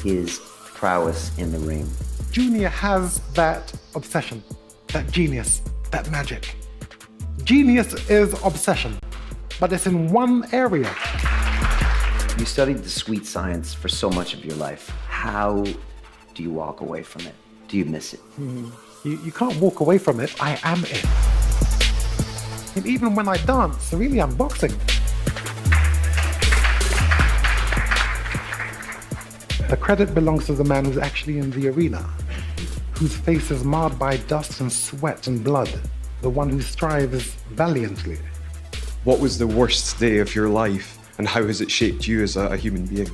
his prowess in the ring? Junior has that obsession, that genius, that magic. Genius is obsession, but it's in one area. You studied the sweet science for so much of your life. How do you walk away from it? Do you miss it? You can't walk away from it. I am it. And even when I dance, really I'm boxing. The credit belongs to the man who's actually in the arena, whose face is marred by dust and sweat and blood, the one who strives valiantly. What was the worst day of your life, and how has it shaped you as a human being?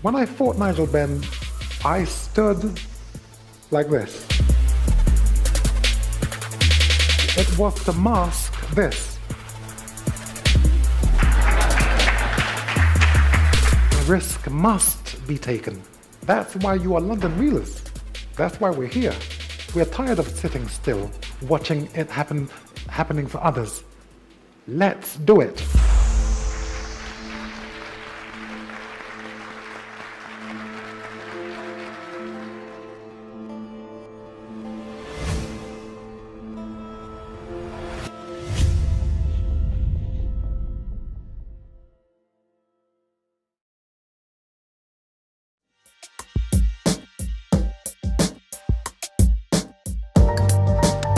When I fought Nigel Benn, I stood like this. It was to mask this. The risk must be taken. That's why you are London Reelers. That's why we're here. We're tired of sitting still, watching it happening for others. Let's do it.